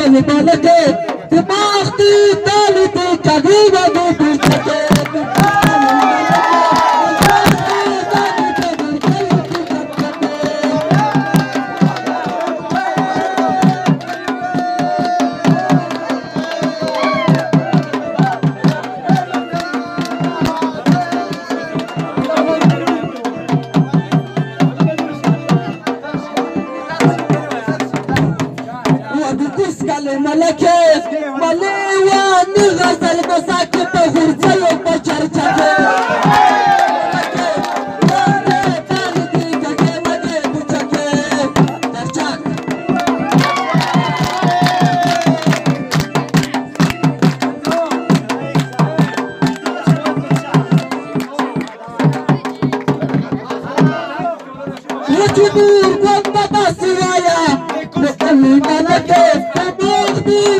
चल बल के दिमाग दी ताल दी कभी बदी पीछे के ملكت مليوان غزل مساكن بغرزة وبشرشة وجنور وما سوايا نقل ملكت تبغ دي